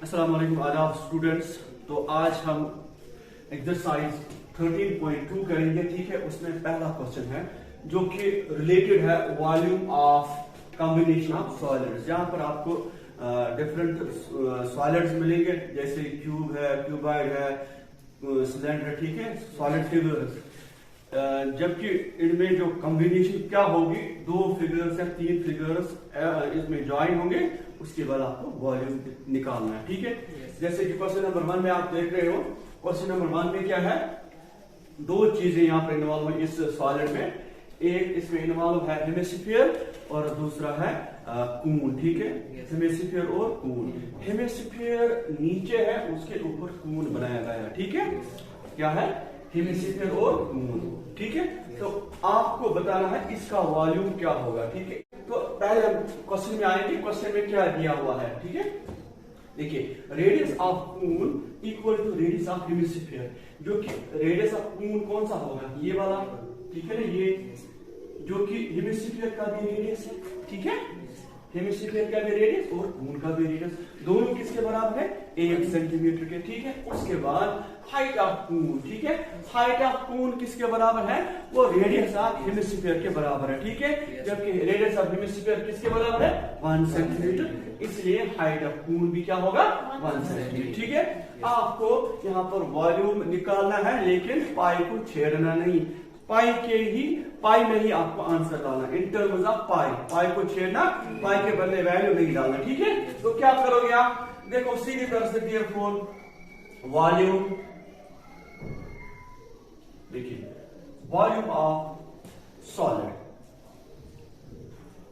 अस्सलाम वालेकुम आदाब स्टूडेंट्स। तो आज हम एक्सरसाइज 13.2 करेंगे। ठीक है, उसमें पहला क्वेश्चन है जो कि रिलेटेड है volume of combination of solids. जहां पर आपको डिफरेंट सॉलिड्स मिलेंगे, जैसे क्यूब है, क्यूबाइड है, सिलेंडर, ठीक है, सॉलिड फिगर्स। जबकि इनमें जो कॉम्बिनेशन क्या होगी, 2 फिगर्स या 3 फिगर्स इसमें ज्वाइन होंगे, उसके बाद आपको वॉल्यूम निकालना है। ठीक है, जैसे कि क्वेश्चन नंबर 1 में आप देख रहे हो। क्वेश्चन नंबर 1 में क्या है, 2 चीजें यहाँ पर इन्वॉल्व है इस सॉलिड में। एक इसमें इन्वॉल्व है हेमिस्फीयर और दूसरा है कून। ठीक है, हेमिस्फीयर और कून। हेमिस्फीयर नीचे है, उसके ऊपर कून बनाया गया है। ठीक है, क्या है, हेमिस्फीयर और कून। ठीक है, तो आपको बताना है इसका वॉल्यूम क्या होगा। ठीक है, तो पहले हम क्वेश्चन में आएंगे। क्वेश्चन में क्या दिया हुआ है, ठीक है, देखिए, radius of cone equal to radius of hemisphere. जो कि रेडियस ऑफ कून कौन सा होगा, ये वाला, ठीक है ना, ये जो कि हेमिस्फीयर का भी रेडियस है। ठीक है, हेमिस्फीयर का भी रेडियस और कून का भी रेडियस, दोनों किसके बराबर है, 1 सेंटीमीटर के। ठीक है, उसके बाद हाइट ऑफ कून। ठीक है, हाइट ऑफ कून किसके बराबर है, वो रेडियस ऑफ हेमिस्फीयर के बराबर है। ठीक है, जबकि रेडियस ऑफ हेमिस्फीयर किसके बराबर है, 1 सेंटीमीटर, इसलिए हाइट ऑफ कून भी क्या होगा, 1 सेंटीमीटर। ठीक है, आपको यहाँ पर वॉल्यूम निकालना है, लेकिन पाई को छेड़ना नहीं, पाई में ही आपको आंसर डालना, इन टर्म्स ऑफ पाई को छेड़ना, पाई के बदले वैल्यू नहीं डालना। ठीक है, तो क्या करोगे आप, देखो सीधी तरह से देयरफॉर वॉल्यूम, देखिए वॉल्यूम ऑफ सॉलिड,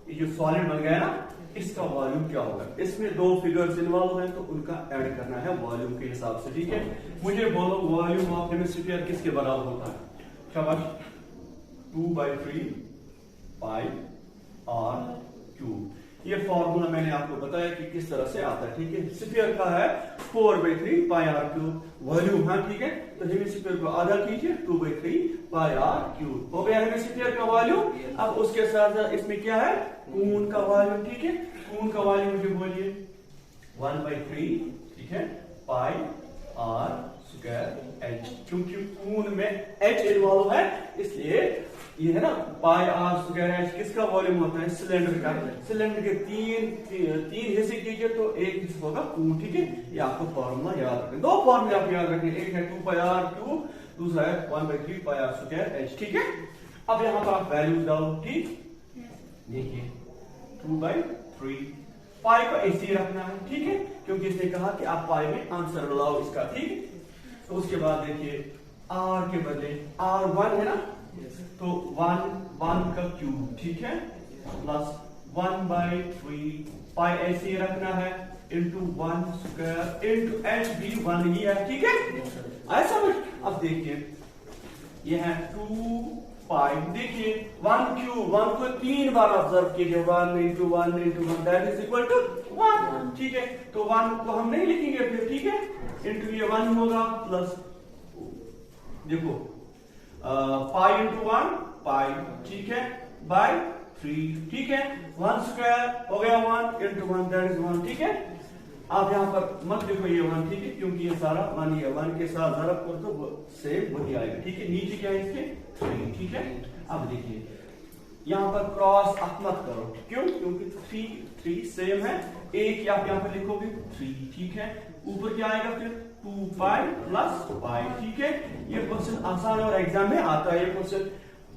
ये जो सॉलिड बन गया ना, इसका वॉल्यूम क्या होगा। इसमें 2 फिगर्स इन्वॉल्व हैं, तो उनका ऐड करना है वॉल्यूम के हिसाब से। ठीक है, मुझे बोलो वॉल्यूम ऑफ हेमिस्फीयर किसके बराबर होता है, शाबाश, 2/3 पाई आर क्यूब। ये फॉर्मूला मैंने आपको बताया कि किस तरह से आता है। ठीक है, स्फीयर का है 4/3 पाई आर क्यूब वॉल्यूम। हाँ, ठीक है, तो हेमिस्फीयर को आधा कीजिए, 2/3 पाई आर क्यूब हो गया हेमिस्फीयर का वॉल्यूम। अब उसके साथ साथ इसमें क्या है, कून का वॉल्यूम। ठीक है, कून का वॉल्यूम मुझे बोलिए 1/3, ठीक है, पाई आर स्क्वायर एच। क्योंकि कून में एच इन्वॉल्व है, इसलिए ये है ना, पाई आर स्क्वायर एच किसका वॉल्यूम होता है, सिलेंडर का। सिलेंडर के तीन हिस्से कीजिए तो एक हिस्सा होगा कून। ठीक है, ये आपको फॉर्मूला याद रखें, 2 फॉर्मूला आप याद रखें, एक है 2 पाई आर क्यूब, दूसरा है 1/3 पाई आर स्क्वायर एच। ठीक है, अब यहाँ पर आप वैल्यूज डालो। ठीक, देखिए 2/3 पाई को ऐसे ही रखना है। ठीक है, क्योंकि इसने कहा कि आप पाई में आंसर लाओ इसका। ठीक, तो उसके बाद देखिए आर के बदले आर 1 है ना, तो 1 का क्यूब, ठीक है, प्लस 1/3 पाई ऐसे ही रखना है, इंटू 1 स्क्वायर इंटू एच भी 1 ही है। ठीक है, ऐसा समझ। अब देखिए ये है 2 पाई, देखिए 1 क्यूब, 1 को 3 बार ऑब्जर्व कीजिए, 1 into 1 into 1 that is equal to 1। ठीक है, तो 1 को हम नहीं लिखेंगे फिर। ठीक है, इंटू ये 1 होगा, प्लस देखो पाई इंटू 1 पाई, ठीक है, बाय 3। ठीक है, 1 स्क्वायर हो गया 1 इंटू 1 दैट इज 1। ठीक है, आप यहाँ पर मत देखो ये 1, ठीक है, क्योंकि ये सारा 1 ही है, 1 के साथ ज़रब कर तो सेम वही आएगा। ठीक है, नीचे क्या है इसके 3। ठीक है, अब देखिए यहाँ पर क्रॉस आप मत करो, क्यों, क्योंकि 3 सेम है, एक आप यहाँ पर लिखोगे 3। ठीक है, ऊपर क्या आएगा फिर 2 पाई प्लस पाई। ठीक है, ये क्वेश्चन आसान और एग्जाम में आता है ये क्वेश्चन।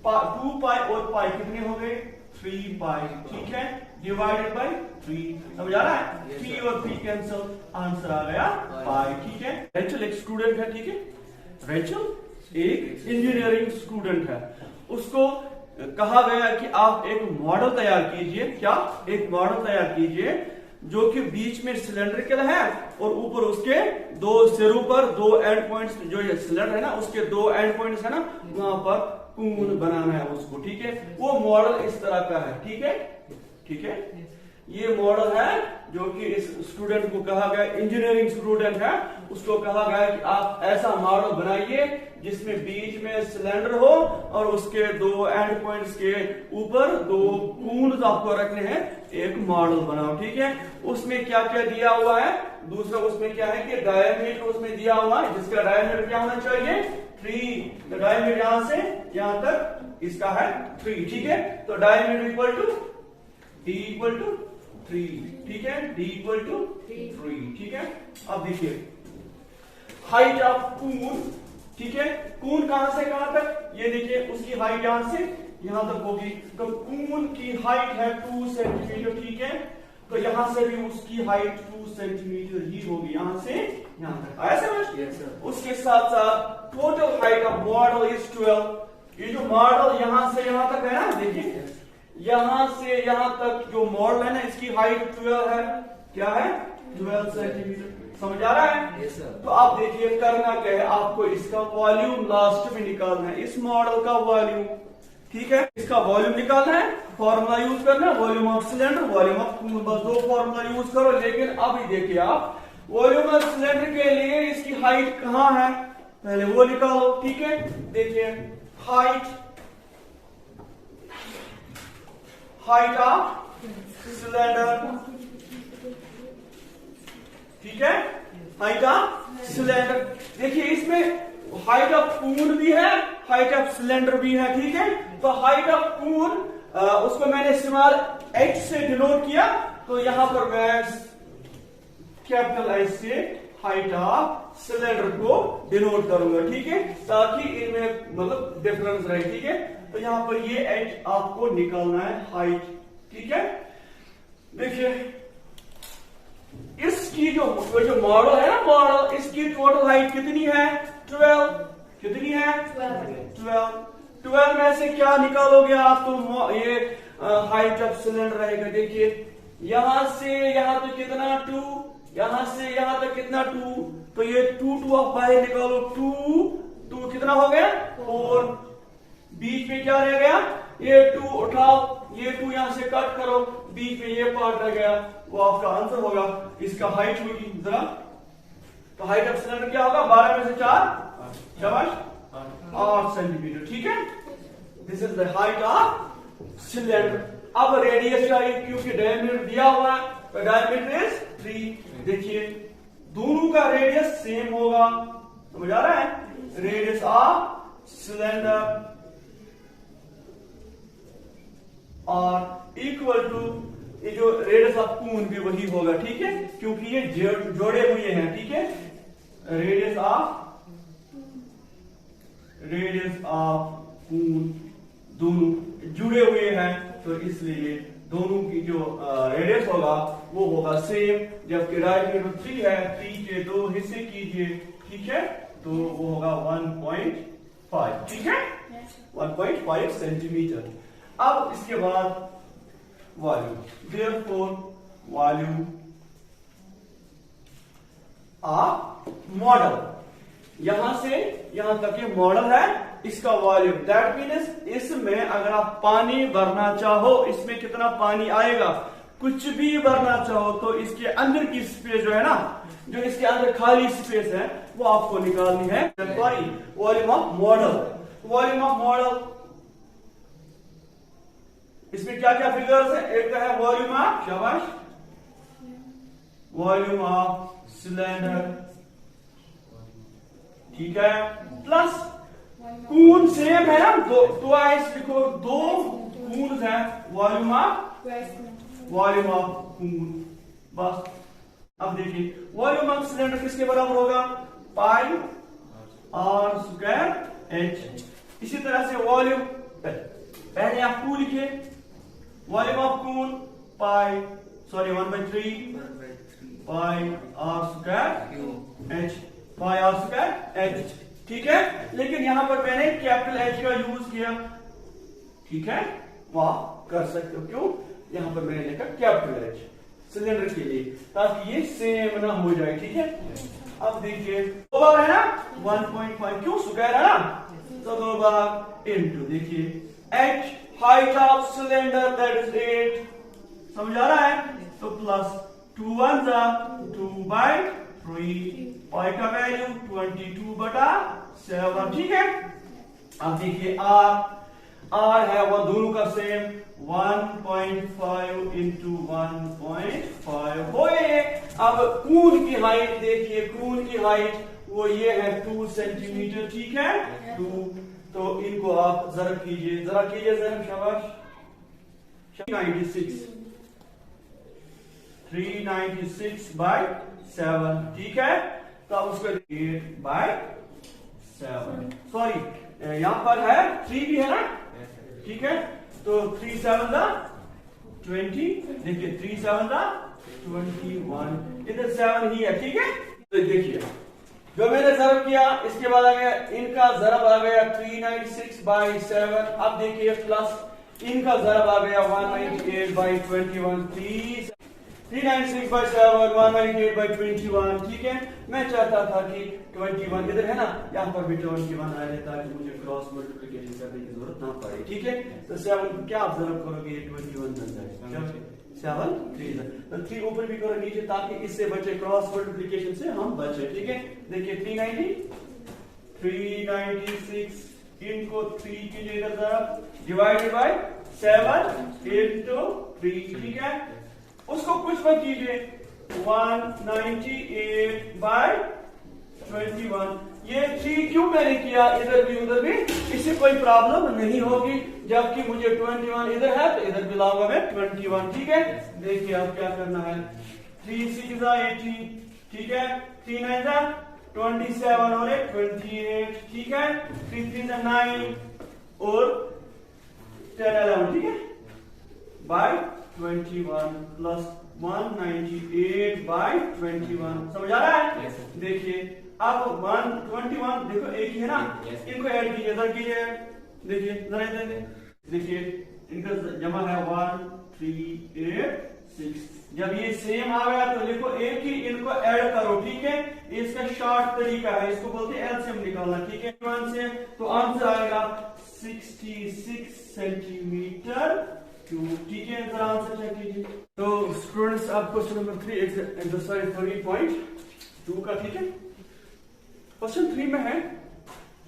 2 पाई और पाई कितने हो गए, 3 पाई। ठीक है, डिवाइडेड बाय 3, समझ आ रहा है, 3 और 3 कैंसिल, आंसर आ गया पाई। ठीक है, रेचल एक स्टूडेंट है। ठीक है, रेचल एक इंजीनियरिंग स्टूडेंट है, उसको कहा गया कि आप एक मॉडल तैयार कीजिए। क्या, एक मॉडल तैयार कीजिए जो कि बीच में सिलेंड्रिकल है और ऊपर उसके 2 सिरों पर 2 एंड पॉइंट्स, जो ये सिलेंडर है ना उसके 2 एंड पॉइंट्स है ना, वहां पर कून बनाना है उसको। ठीक है, वो मॉडल इस तरह का है। ठीक है, ठीक है, ये मॉडल है जो कि इस स्टूडेंट को कहा गया, इंजीनियरिंग स्टूडेंट है, उसको कहा गया कि आप ऐसा मॉडल बनाइए जिसमें बीच में सिलेंडर हो और उसके दो एंड पॉइंट्स के ऊपर दो कून्स आपको रखने हैं, एक मॉडल बनाओ। ठीक है, उसमें क्या क्या दिया हुआ है, दूसरा उसमें क्या है कि डायमीटर उसमें दिया हुआ है, जिसका डायमीटर क्या होना चाहिए 3। तो डायमीटर यहां से यहां तक इसका है 3। ठीक है, तो diameter equal to D equal to 3। ठीक है, D इक्वल टू 3। ठीक है, अब देखिए हाइट ऑफ कून। ठीक है, कून कहां से कहां तक, ये देखिए उसकी हाइट यहां से यहां तक होगी, तो कून की हाइट है 2 सेंटीमीटर। ठीक है, तो यहां से भी उसकी हाइट 2 सेंटीमीटर ही होगी, यहां से यहां तक। आया समझ? उसके साथ साथ total height of model is 12। ये जो मॉडल यहां से यहां तक है ना, देखिए यहां से यहां तक जो मॉडल है ना, इसकी हाइट 12 है। क्या है? 12 सेंटीमीटर। समझ आ रहा है? yes, तो आप देखिए करना क्या है, आपको इसका वॉल्यूम लास्ट में निकालना है, इस मॉडल का वॉल्यूम। ठीक है, इसका वॉल्यूम निकालना है, फॉर्मूला यूज करना है, volume of cylinder, volume of cone, बस दो फॉर्मूला यूज करो। लेकिन अभी देखिए आप वॉल्यूम ऑफ सिलेंडर के लिए इसकी हाइट कहां है, पहले वो निकालो। ठीक है, देखिए हाइट ऑफ सिलेंडर। ठीक है, हाइट ऑफ सिलेंडर। देखिए इसमें हाइट ऑफ कून भी है, हाइट ऑफ सिलेंडर भी है। ठीक है, तो हाइट ऑफ कून उसको मैंने स्मॉल h से डिनोट किया, तो यहां पर मैं कैपिटल H से हाइट ऑफ सिलेंडर को डिनोट करूंगा। ठीक है, ताकि इनमें मतलब डिफरेंस रहे। ठीक है, तो यहां पर ये h आपको निकालना है हाइट। ठीक है, देखिए इसकी जो मॉडल है ना, मॉडल इसकी टोटल हाइट कितनी है 12। कितनी है 12 में से क्या निकालोगे आप, तो ये हाइट ऑफ सिलेंडर रहेगा। देखिए यहां से यहां तक कितना 2, यहां से यहां तक कितना 2, तो ये 2 आप बाहर निकालो, 2 कितना हो गया 4। बीच में क्या रह गया, ये 2 उठाओ, ये 2 यहां से कट करो, बीच में ये पार्ट रह गया, वो आपका आंसर होगा। इसका हाइट होगी जरा, तो हाइट ऑफ सिलेंडर क्या होगा 12 में से 4 शाबाश 8 सेंटीमीटर। ठीक है, this is the height of cylinder. अब रेडियस चाहिए, क्योंकि डायमीटर दिया हुआ है, तो डायमीटर इज 3। देखिए दोनों का रेडियस सेम होगा, समझ आ रहा है? रेडियस ऑफ सिलेंडर और इक्वल टू ये जो रेडियस ऑफ कून भी वही होगा। ठीक है, क्योंकि ये जोड़े हुए हैं। ठीक है, रेडियस ऑफ कून दोनों जुड़े हुए हैं, तो इसलिए दोनों की जो रेडियस होगा वो होगा सेम। जबकि डायमीटर 3 है, 3 के 2 हिस्से कीजिए। ठीक है, तो वो होगा 1.5। ठीक है, 1.5 सेंटीमीटर। अब इसके बाद volume, therefore volume of model, यहां से यहां तक ये मॉडल है, इसका वॉल्यूम दैट मीन्स इसमें अगर आप पानी भरना चाहो, इसमें कितना पानी आएगा, कुछ भी भरना चाहो, तो इसके अंदर की स्पेस जो है ना, जो इसके अंदर खाली स्पेस है, वो आपको निकालनी है। Volume of model, volume of model इसमें क्या क्या फिगर्स है, एक तो है वॉल्यूम ऑफ, शाबाश, वॉल्यूम ऑफ सिलेंडर। ठीक है, प्लस कून सेम है ना, ट्वाइस लिखो, 2 कून है, वॉल्यूम ऑफ कून। बस अब देखिए वॉल्यूम ऑफ सिलेंडर किसके बराबर होगा, पाई आर स्क्वायर एच। इसी तरह से वॉल्यूम, पहले आप 2 लिखिए, volume of cone pi 1/3 pi are square h, pi are square H. ठीक है, लेकिन यहां पर मैंने कैपिटल एच का यूज किया। ठीक है, वहां कर सकते हो, क्यों, यहां पर मैंने लिखा कैपिटल एच सिलेंडर के लिए, ताकि ये सेम ना हो जाए। ठीक है, अब देखिए 2 बार है ना 1.5, क्यों स्क्वायर है ना, तो 2 बार इनटू, देखिए H height of cylinder that is 8, समझ आ रहा है? तो प्लस 2 1 जा 2 बाई 3, y का वैल्यू 22/7, ठीक है। अब देखिए r है वो दोनों का सेम 1.5 इंटू 1.5 हो। अब कून की हाइट देखिए, कून की हाइट वो ये है 2 सेंटीमीटर, ठीक है 2। तो इनको आप जरा कीजिए जरा, शाबाश। 396/7, ठीक है। तो अब उसको 8/7, सॉरी यहां पर है 3 भी है ना, ठीक है। तो 3 7 20, देखिए 3 7 21, इधर 7 ही है, ठीक है। तो देखिए जो मैंने जरब किया, इसके बाद आ गया इनका जरब आ गया 396/7। अब देखिए प्लस इनका जरब आ गया 198/21, 396/7 198/21, ठीक है। मैं चाहता था कि 21 इधर है ना, यहाँ पर भी 21 आ जाए ताकि मुझे क्रॉस मल्टीप्लिकेशन करने की जरूरत ना पड़े, ठीक है। तो 7 क्या आप जरब करोगे, ये 21 बन जाएगा, 7 3 तो 3 ऊपर भी करो नीचे, ताकि इससे बचे, क्रॉस मल्टीप्लिकेशन से हम बचे, ठीक है। देखिए 396 इनको 3 की जगह जरब डिवाइडेड बाय 7 into 3, ठीक है। उसको कुछ मत कीजिए, 198/21। ये 3 क्यों मैंने किया, इधर भी उधर भी, इससे कोई प्रॉब्लम नहीं होगी। जबकि मुझे 21 इधर है तो इधर भी लाऊंगा मैं 21, ठीक है। देखिए अब क्या करना है, 3 6 18, ठीक है, 3 9 27 और 28, ठीक है, 3 3 9 और 10 11, ठीक है, बाय 21 प्लस 198/21, समझ आ रहा है? देखिए अब 121 देखो एक ही है ना, इनको ऐड कीजिए, जरा कीजिए, देखिए जरा देखिए इनका जमा है 1386। जब ये सेम आ गया तो लिखो एक ही, इनको ऐड करो, ठीक है। इसका शॉर्ट तरीका है, इसको बोलते हैं एलसीएम निकालना, ठीक है। 1 से तो आंसर आएगा 66 सेंटीमीटर क्यूब, ठीक है। जरा आंसर चेक कीजिए। तो स्टूडेंट्स अब क्वेश्चन नंबर 3 एक्सरसाइज 3.2 का, ठीक है। क्वेश्चन 3 में है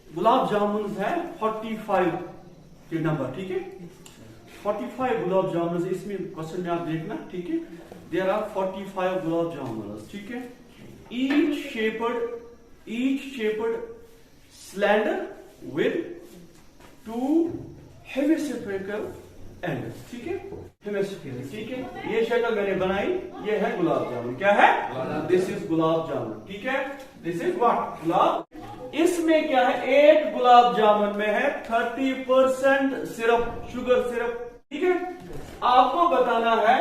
गुलाब जामुन है 45 के नंबर, ठीक है। 45 गुलाब जामुन, इसमें क्वेश्चन में आप देखना, ठीक है। देयर आर 45 गुलाब जामुन, ठीक है। each shaped slender with 2 hemispherical ends, ठीक है। हेमिस्फीयर, ठीक है। ये शक्ल मैंने बनाई, ये है गुलाब जामुन, क्या है, दिस इज गुलाब जामुन, ठीक है। दिस इज व्हाट, गुलाब। इसमें क्या है, 8 गुलाब जामुन में है 30% सिरप, शुगर सिरप, ठीक है। आपको बताना है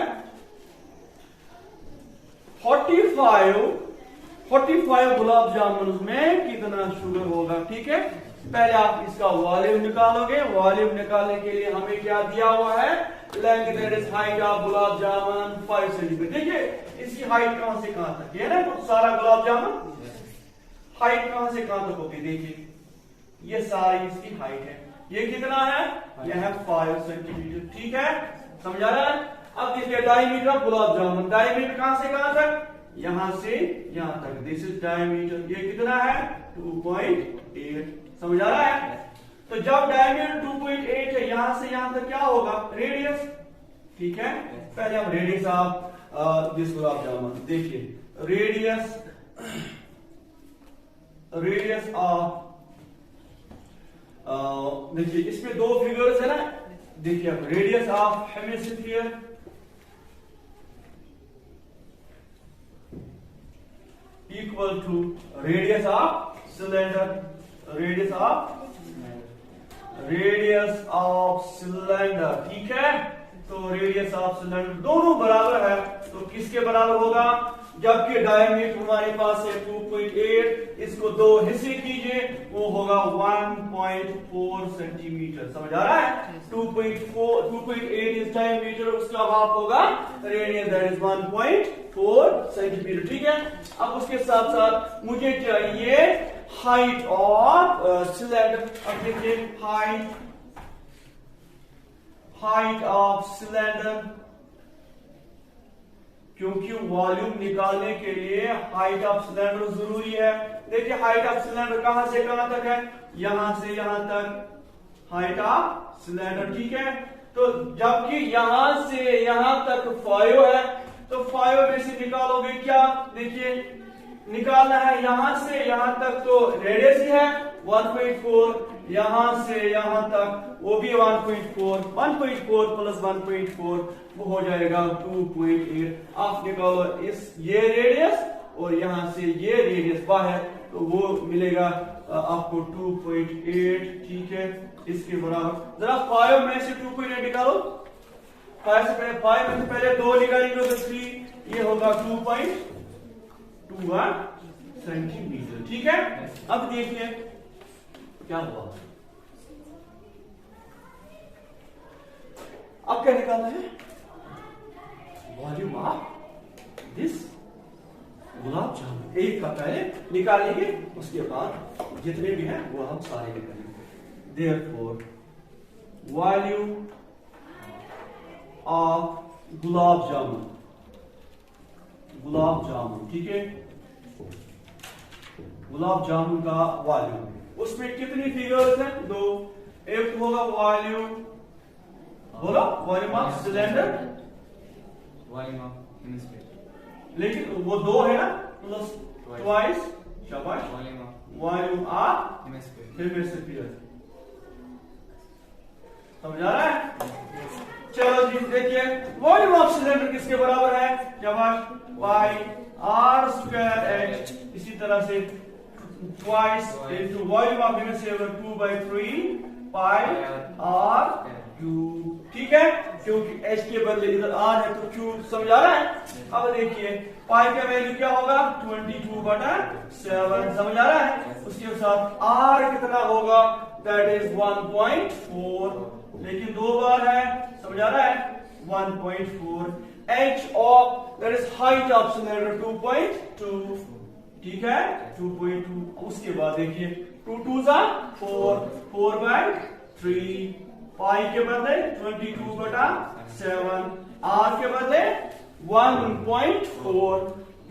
45 गुलाब जामुन में कितना शुगर होगा, ठीक है। पहले आप इसका वॉल्यूम निकालोगे, वॉल्यूम निकालने के लिए हमें क्या दिया हुआ है, length that is height of gulab jamun 5 centimetre, देखिए इसकी हाइट कहां से कहां तक, ये ना सारा गुलाब जामुन, हाइट कहां से कहां तक होगी, देखिए ये सारी इसकी हाइट है। ये कितना है, यह है 5 सेंटीमीटर, ठीक है, समझ आ रहा है। अब देखिए diameter of gulab jamun, diameter कहां से कहां तक, यहां से यहां तक, दिस इज डायमीटर। ये कितना है 2.8, समझ आ रहा है। तो जब डायमीटर 2.8 है, यहां से यहां तक क्या होगा, रेडियस, ठीक है। पहले हम radius of this gulab jamun देखिए, रेडियस ऑफ देखिए इसमें 2 फिगर्स है ना, देखिए अब radius of hemisphere equal to radius of cylinder, radius of cylinder, ठीक है। तो रेडियस ऑफ सिलेंडर दोनों बराबर है, तो किसके बराबर होगा, जबकि डायमीटर हमारे पास है 2.8, इसको 2 हिस्से कीजिए, वो होगा 1.4 सेंटीमीटर, समझ आ रहा है। 2.8 इज डायमीटर, उसका हाफ होगा रेडियस, दैट इज 1.4 सेंटीमीटर, ठीक है। अब उसके साथ साथ मुझे चाहिए हाइट ऑफ सिलेंडर। अब देखिए हाइट ऑफ सिलेंडर क्योंकि वॉल्यूम निकालने के लिए हाइट ऑफ सिलेंडर जरूरी है। देखिए हाइट ऑफ सिलेंडर कहां से कहां तक है, यहां से यहां तक हाइट ऑफ सिलेंडर, ठीक है। तो जबकि यहां से यहां तक 5 है, तो 5 में से निकालोगे क्या, देखिए निकालना है यहां से यहां तक, तो रेडियस ही है 1.4, यहां से यहां तक वो भी 1.4, 1.4 प्लस 1.4 वो हो जाएगा 2.8। आप निकालो इस ये रेडियस और यहां से ये रेडियस बाहर, तो वो मिलेगा आपको 2.8, ठीक है, इसके बराबर। जरा 5 में से 2.8 निकालो, 5 में से पहले 2 निकालेंगे तो 3, ये होगा 2.21 सेंटीमीटर, ठीक है। अब देखिए क्या हुआ, अब क्या निकालना है, volume of this gulab jamun. एक का पहले निकालेंगे, उसके बाद जितने भी हैं वो हम सारे निकालेंगे। Therefore volume of gulab jamun, gulab jamun, ठीक है, गुलाब जामुन का वॉल्यूम, उसमें कितनी फिगर्स हैं, 2। एक होगा वॉल्यूम, बोलो volume of cylinder, volume of hemisphere, लेकिन वो 2 है ना, प्लस ट्वाइस, शाबाश, वॉल्यूम ऑफ हेमिस्फीयर। समझ आ रहा है? चलो जी देखिए, वॉल्यूम ऑफ सिलेंडर किसके बराबर है, शाबाश, पाई आर स्क्वायर एच, इसी तरह से twice into volume of hemisphere 2/3 pi R cube, ठीक है, क्योंकि h के बदले इधर r है तो क्यूब। समझ आ रहा है? अब देखिए पाई का वैल्यू क्या होगा, 22/7, समझ आ रहा है। उसके साथ r कितना होगा, दैट इज 1.4, लेकिन 2 बार है, समझ आ रहा है, 1.4। h of that is height of cylinder 2.2, ठीक है, 2.2। उसके बाद देखिए 2 2 4, 4/3, पाई के बदले 22/7, आर के बदले 1.4,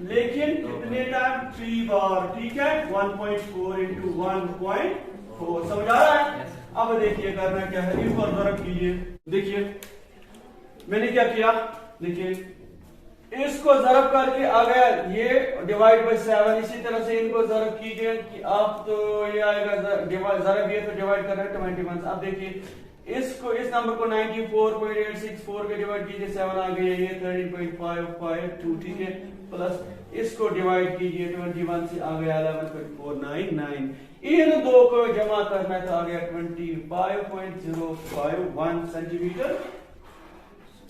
लेकिन कितने टाइम, 3 बार, ठीक है, 1.4 इंटू 1.4, समझ आ रहा है। अब देखिए करना क्या है, इनको ज़रब कीजिए। देखिए मैंने क्या किया, देखिए इसको ज़रब करके अगर ये डिवाइड बाय 7, इसी तरह से इनको ज़रब कीजिए कि आप तो ये आएगा ज़रब, ये तो डिवाइड कर रहे हैं 21। अब देखिए इसको, इस नंबर को 94.864 के डिवाइड कीजिए, 7 आ गया, ये 13.552, ठीक है, प्लस इसको डिवाइड कीजिए 21 से आ गया 11.499, इन दो को जमा करना था, आ गया 25.051 सेंटीमीटर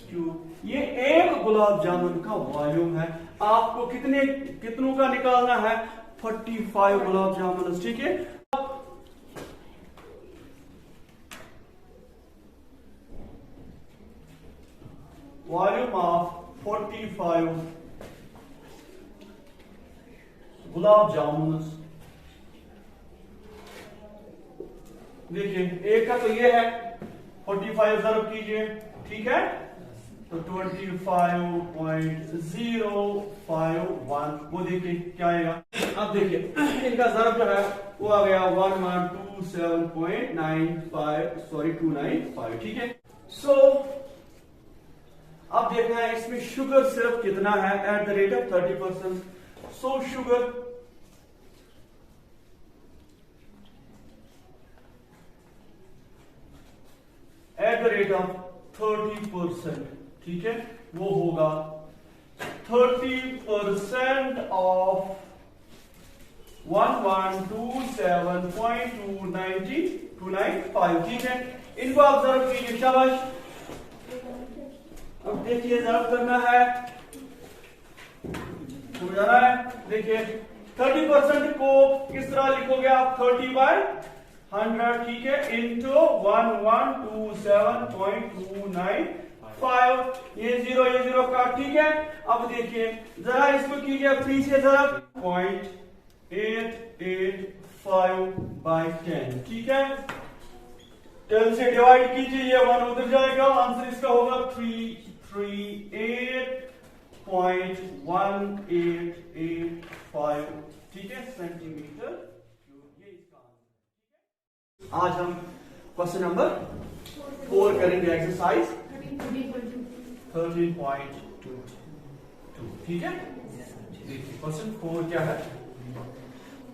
क्यूब। ये एक गुलाब जामुन का वॉल्यूम है। आपको कितनों का निकालना है, 45 गुलाब जामुन, ठीक है। वॉल्यूम ऑफ 45 गुलाब जामुन, देखिए एक का तो ये है, 45 ज़रब कीजिए, ठीक है, तो 25.051, वो देखिए क्या आएगा। अब देखिए इनका ज़रब जो है वो आ गया 1127.295, ठीक है। सो अब देखना है इसमें शुगर सिर्फ कितना है, at the rate of 30%। So sugar at the rate of 30%, ठीक है, वो होगा 30% ऑफ 1127.295, ठीक है। इनको आप ज़रब कीजिए, शाबाश। अब देखिए ज़रब करना है, समझ आ रहा है। देखिए 30% को किस तरह लिखोगे आप, 30/100, ठीक है, इंटू 1127.295, ये जीरो का, ठीक है। अब देखिए जरा इसको कीजिए 3 से ज़रब, 0.885/10, ठीक है। 10 से डिवाइड कीजिए, ये 1 उधर जाएगा, आंसर इसका होगा 338 0.1885, ठीक है, सेंटीमीटर क्यूब। ये इसका आंसर। आज हम क्वेश्चन नंबर 4 करेंगे, एक्सरसाइज 13.22, ठीक है। देखिए क्वेश्चन 4 क्या है।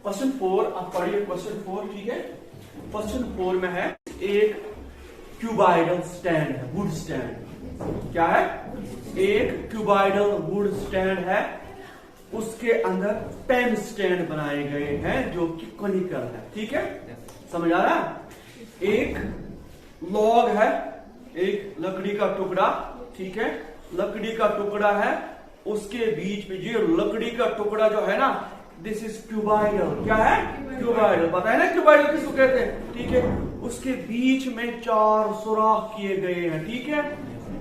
क्वेश्चन 4 आप पढ़िए, क्वेश्चन 4, ठीक है। क्वेश्चन 4 में है एक क्यूबाइडल स्टैंड है, वुड स्टैंड। क्या है? एक क्यूबाइडल वुड स्टैंड है, उसके अंदर 10 स्टैंड बनाए गए हैं जो कि कॉनिकल है, ठीक है। समझ आ रहा है? एक लॉग है, एक लकड़ी का टुकड़ा, ठीक है, लकड़ी का टुकड़ा है, उसके बीच में ये लकड़ी का टुकड़ा जो है ना, दिस इज क्यूबाइडल। क्या है? क्यूबाइडल। पता है ना क्यूबाइडल किसको कहते हैं, ठीक है। उसके बीच में 4 सुराख किए गए हैं, ठीक है,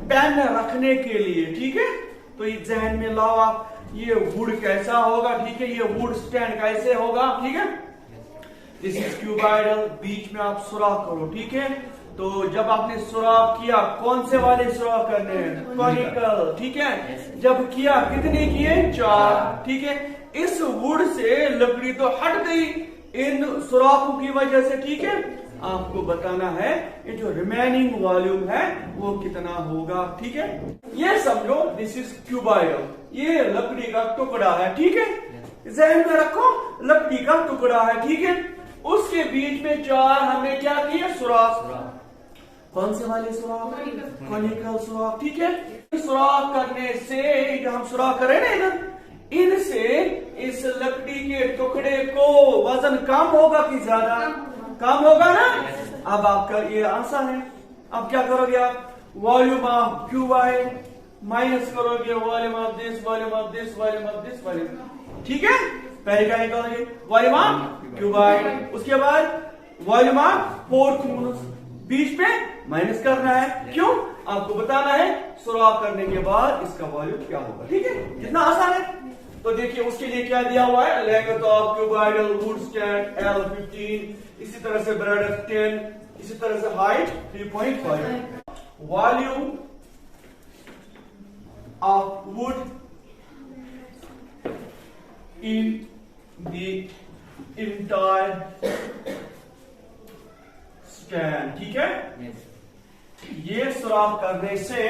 पेन रखने के लिए, ठीक है। तो ये जहन में लाओ आप, ये वुड कैसा होगा, ठीक है, ये वुड स्टैंड कैसे होगा, ठीक है। दिस इज क्यूबाइडल, बीच में आप सुराख करो, ठीक है। तो जब आपने सुराख किया, कौन से वाले सुराख करने हैं? कॉनिकल, ठीक है। जब किया, कितने किए? 4, ठीक है। इस वुड से लकड़ी तो हट गई इन सुराखों की वजह से, ठीक है। आपको बताना है ये जो रिमेनिंग वॉल्यूम है वो कितना होगा, ठीक है। ये समझो दिस इज क्यूबाइडल, ये लकड़ी का टुकड़ा है, ठीक है। ज़हन में रखो, लकड़ी का टुकड़ा है, ठीक है। उसके बीच में 4 हमने क्या किए? सुराख। कौन से वाले सुराख? कॉनिकल सुराख, ठीक है। सुराख करने से, जो हम सुराख करें ना इधर, इनसे इस लकड़ी के टुकड़े को वजन कम होगा कि ज्यादा? कम होगा ना। अब आपका ये आंसर है। अब क्या करोगे आप? वॉल्यूम ऑफ क्यूबाइड माइनस करोगे volume of this, volume of this, volume of this, volume, ठीक है। पहले क्या निकालोगे? वॉल्यूम ऑफ क्यूबाइड, उसके बाद वॉल्यूम ऑफ 4 क्यूब्स, बीच में माइनस करना है। क्यों? आपको बताना है सुराख करने के बाद इसका वॉल्यूम क्या होगा, ठीक है। कितना आसान है। तो देखिए उसके लिए क्या दिया हुआ है, length of cuboidal would stand L15, इसी तरह से ब्रेडथ 10, इसी तरह से height 3.5, volume of would in the entire stand, ठीक है। ये सुराख करने से,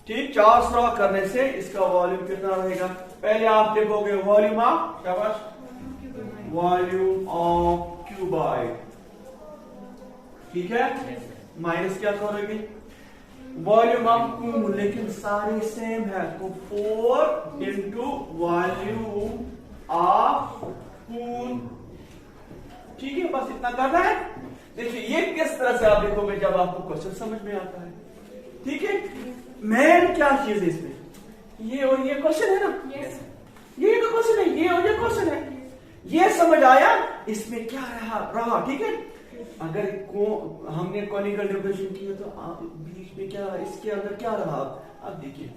ठीक, 4 सुराख करने से इसका वॉल्यूम कितना रहेगा? पहले आप देखोगे वॉल्यूम ऑफ, शाबाश, वॉल्यूम ऑफ क्यूबाइड, ठीक है, माइनस क्या करोगे? वॉल्यूम ऑफ कून, लेकिन सारे सेम है, तो 4 इंटू वॉल्यूम ऑफ कून, ठीक है। बस इतना करना है। देखिए ये किस तरह से आप देखोगे जब आपको क्वेश्चन समझ में आता है, ठीक है। मेन क्या चीज है इसमें? ये और ये क्वेश्चन है ना, ये तो क्वेश्चन है, ये और ये क्वेश्चन है। ये समझ आया इसमें क्या रहा, ठीक है। अगर हमने कॉनिकल डिफरेंशिएशन किया तो आप बीच में क्या, इसके अंदर क्या रहा? अब देखिए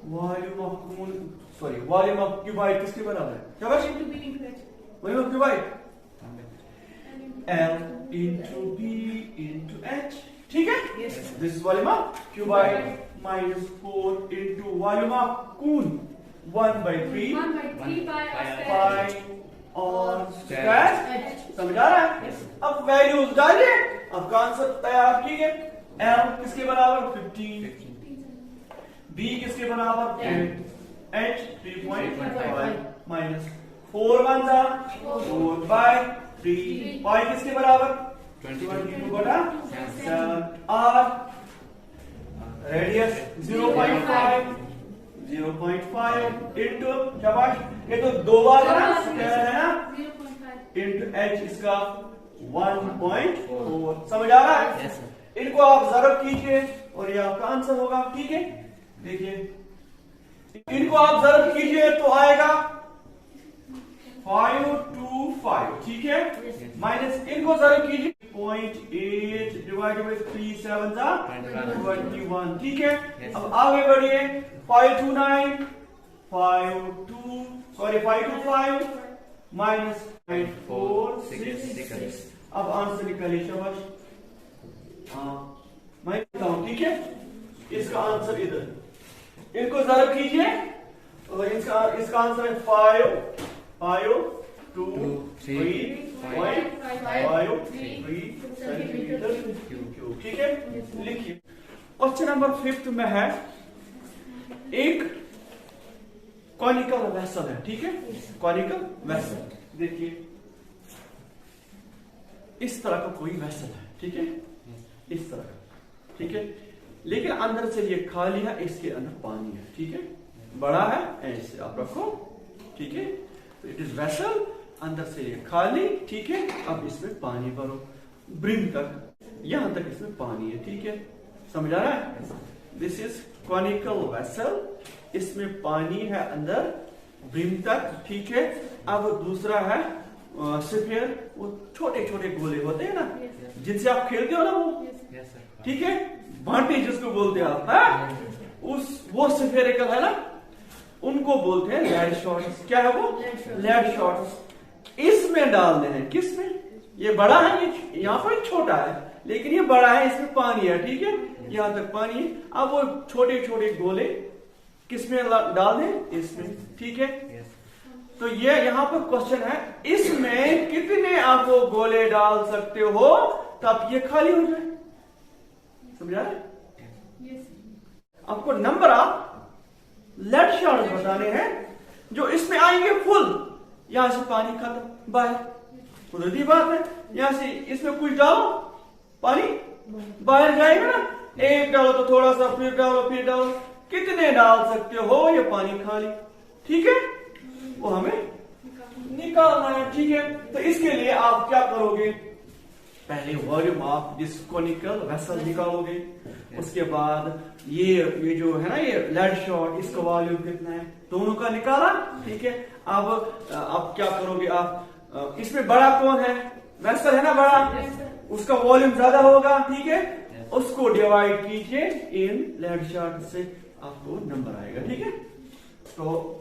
volume of cone, sorry, volume of cuboid किसके बराबर है? शाबाश, volume of cuboid L into B into H, ठीक है। This is volume of cuboid minus 4 into volume of cone 1/3 pi r square. समझ आ रहा है? अब वैल्यूज डालिए, अब आंसर तैयार कीजिए। L किसके बराबर? 15, B किसके बराबर? 10, H 3.5 माइनस 4 1 4/3, पाई किसके बराबर? 22/7, R रेडियस 0.5 इंटू, शाबाश, ये तो 2 बार है ना, स्क्वायर है ना, इंटू H इसका 1.4। समझ आ रहा है? इनको आप ज़रब कीजिए और ये आपका आंसर होगा, ठीक है। देखिए इनको आप ज़रब कीजिए तो आएगा 525, ठीक है, माइनस इनको ज़रब कीजिए 0.8 डिवाइडेड बाय 3 7 21, ठीक है। अब आगे बढ़िए 525 माइनस 0.466। अब आंसर निकालिए, शाबाश। हाँ मैं लिखता हूं, ठीक है। इसका आंसर इधर इनको जरा कीजिए, और इसका आंसर है 5 2 3 5 3 सेंटीमीटर क्यूब। ठीक है, लिखिए। क्वेश्चन नंबर 5 में है एक कॉनिकल वेसल है। ठीक है, कॉनिकल वेसल देखिए इस तरह का कोई वेसल है। ठीक है, इस तरह का। ठीक है, लेकिन अंदर से ये खाली है, इसके अंदर पानी है। ठीक है, बड़ा है, ऐसे आप रखो। ठीक है, तो इट इज वेसल, अंदर से ये खाली। ठीक है, अब इसमें पानी भरो ब्रिम तक, यहां तक इसमें पानी है। ठीक है, समझ आ रहा है? दिस इज कॉनिकल वेसल, इसमें पानी है अंदर ब्रिम तक। ठीक है, अब दूसरा है स्फीयर, वो छोटे छोटे गोले होते हैं ना, जिनसे आप खेलते हो ना, वो ठीक है, भांटे जिसको बोलते हैं आप, है वो स्फीयरिकल है ना, उनको बोलते हैं लेड शॉट्स। क्या है वो? Lead shots. इसमें डालने हैं, किसमें? ये बड़ा है, ये यहाँ पर छोटा है, लेकिन ये बड़ा है, इसमें पानी है। ठीक है, यहां तक पानी है। अब वो छोटे छोटे गोले किसमें डाल दें? इसमें। ठीक है, तो ये यहां पर क्वेश्चन है, इसमें कितने आप वो गोले डाल सकते हो तब ये खाली हो जाए? समझा रहे? आपको नंबर ऑफ लेड शॉट्स बताने हैं जो इसमें आएंगे फुल। यहां से पानी खत्म, बाहर, कुदरती बात है। यहां से इसमें कुछ डालो, पानी बाहर जाएगा ना। एक डालो तो थोड़ा सा, फिर डालो, फिर डालो, कितने डाल सकते हो ये पानी खाली? ठीक है, वो हमें निकालना है। ठीक है, तो इसके लिए आप क्या करोगे? पहले volume of this conical vessel निकालोगे, उसके बाद ये जो है ना, ये लेड शॉट, इसका वॉल्यूम कितना है, दोनों का निकाला। ठीक है, अब क्या करोगे आप? इसमें बड़ा कौन है? वेसल है ना बड़ा, उसका वॉल्यूम ज्यादा होगा। ठीक है, उसको डिवाइड कीजिए इन लेड शॉट से, आपको नंबर आएगा। ठीक है, तो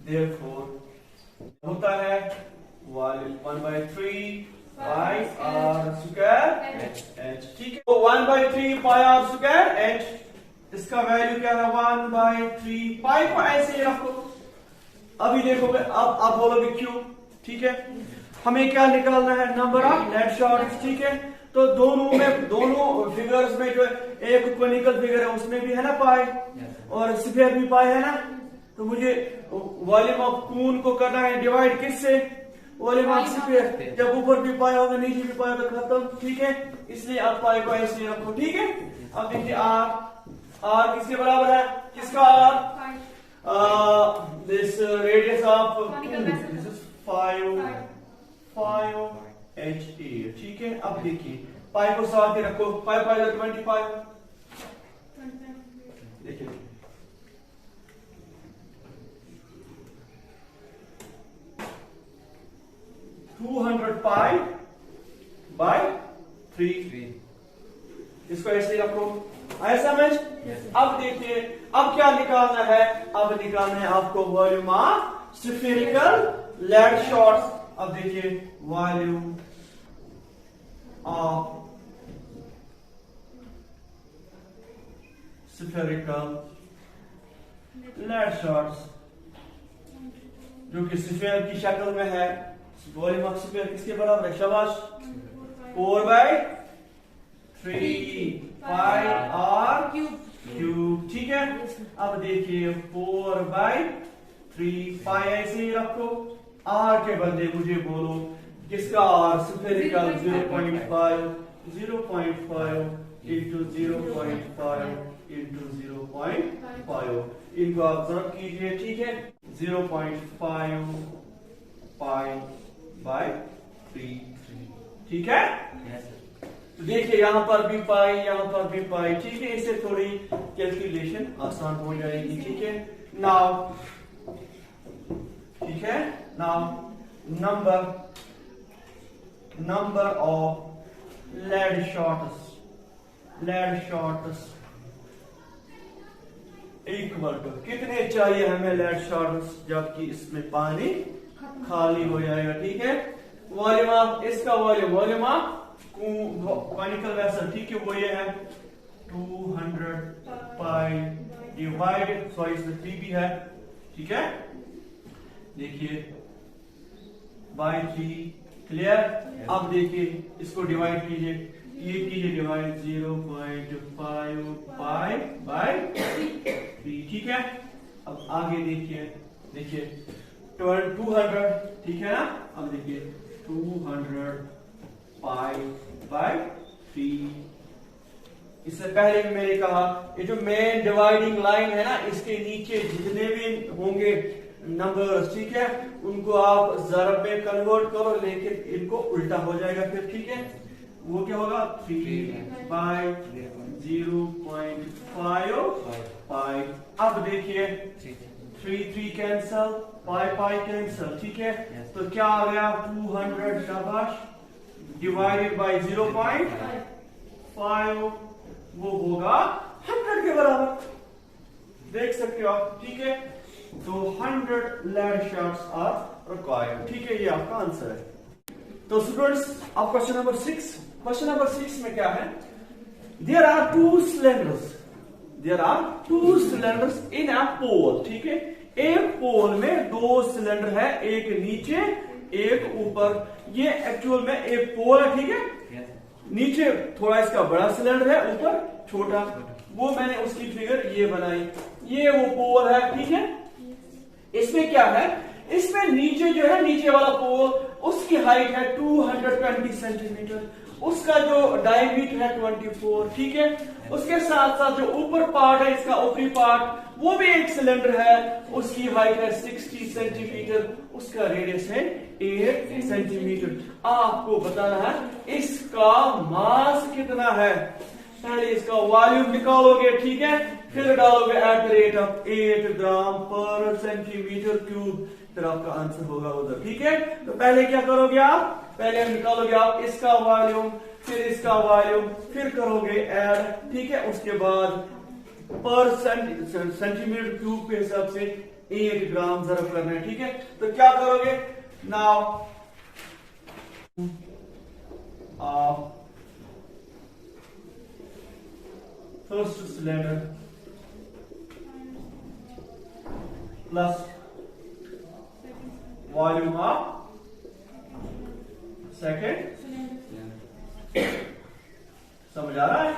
therefore होता है volume 1/3 pi are square H. ठीक है, तो 1/3 पाई आर स्क्वायर एच, इसका वैल्यू क्या है? 1/3 पाई को ऐसे ही रखो। अभी देखोगे, अब आप बोलोगे क्यों? ठीक है, हमें क्या निकालना है? Number of lead shots. ठीक है, तो दोनों फिगर्स में जो एक कॉनिकल फिगर है उसमें भी है ना पाई, और स्फीयर भी पाई है ना, तो मुझे वॉल्यूम ऑफ कून को करना है डिवाइड किससे? Volume of sphere. जब ऊपर भी पाई होगा, नीचे भी पाई होगा, खत्म। ठीक है, इसलिए आप पाई को ऐसे रखो। ठीक है, अब देखिए आर किसके बराबर है? किसका R? This radius of this is 5 HA। ठीक है, अब देखिए पाई को साथ ही रखो, 5 5 25। देखिए 200 पाई बाय 3। इसको ऐसे ही रखो, आया समझ? अब देखिए, अब क्या निकालना है? अब निकालना है आपको volume of spherical lead shots. अब देखिए volume of spherical lead shots, जो कि स्फीयर की शक्ल में है। वॉल्यूम ऑफ स्फीयर किसके बराबर है? शाबाश, 4/3 पाई आर क्यूब। ठीक है, अब देखिए 4/3 पाई ऐसे ही रखो। आर के बदले मुझे बोलो किसका आर? स्फीयरिकल 0.5 इंटू 0.5 इंटू 0.5, इनको आप जरा कीजिए। ठीक है, 0.5 पाई बाय 3। ठीक है, तो देखिए यहां पर भी पाई, यहां पर भी पाई। ठीक है, इससे थोड़ी कैलकुलेशन आसान हो जाएगी। ठीक है, नाउ ठीक है, now number of lead shots equal to, कितने चाहिए हमें लेड शॉट्स जबकि इसमें पानी खाली हो जाएगा। ठीक है, वॉल्यूम ऑफ इसका वॉल्यूम ऑफ कॉनिकल वेसल। ठीक है, वो ये है 200 पाई डिवाइडेड, सॉरी इसमें 3 भी है, ठीक है। देखिए बाय 3, क्लियर। अब देखिए इसको डिवाइड कीजिए, ये कीजिए डिवाइड 0.5 पाई बाय 3, ठीक है। अब आगे देखिए 200, ठीक है ना। अब देखिए 200 पाई बाय 3। इससे पहले भी मैंने कहा ये जो मेन डिवाइडिंग लाइन है ना, इसके नीचे जितने भी होंगे नंबर्स, ठीक है, उनको आप ज़रब में कन्वर्ट करो, लेकिन इनको उल्टा हो जाएगा फिर, ठीक है। वो क्या होगा 3 बाय 0.5 पाई। अब देखिए 3 कैंसल, पाई कैंसल, ठीक है। तो क्या आ गया 200 शाबाश डिवाइडेड बाय 0.5, वो होगा 100 के बराबर, देख सकते हो आप, ठीक है। तो 100 lead shots are required, ठीक है। ये आपका आंसर है। तो स्टूडेंट्स अब क्वेश्चन नंबर 6 में क्या है, देयर आर टू सिलेंडर्स इन अ पोल, ठीक है। एक पोल में 2 सिलेंडर है, एक नीचे एक ऊपर। ये एक्चुअल में एक पोल है, ठीक है। नीचे थोड़ा इसका बड़ा सिलेंडर है, ऊपर छोटा, वो मैंने उसकी फिगर ये बनाई, ये वो पोल है, ठीक है। इसमें क्या है, इसमें नीचे जो है, नीचे वाला पोल, उसकी हाइट है 220 सेंटीमीटर, उसका जो डायमीटर है 24, ठीक है। उसके साथ साथ जो ऊपर पार्ट है, इसका ऊपरी पार्ट, वो भी एक सिलेंडर है, उसकी हाइट है 60 सेंटीमीटर, उसका रेडियस है 8 सेंटीमीटर। आपको बताना है इसका मास कितना है। पहले इसका वॉल्यूम निकालोगे, ठीक है, फिर डालोगे एट द रेट ऑफ 8 ग्राम पर सेंटीमीटर क्यूब, फिर आपका आंसर होगा उधर, ठीक है। तो पहले क्या करोगे आप, पहले निकालोगे आप इसका वॉल्यूम, फिर इसका वॉल्यूम, फिर करोगे ऐड, ठीक है। उसके बाद पर सेंटीमीटर क्यूब के हिसाब से 8 ग्राम ज़रब करना है, ठीक है। तो क्या करोगे now, first cylinder plus volume of second, समझ आ रहा है।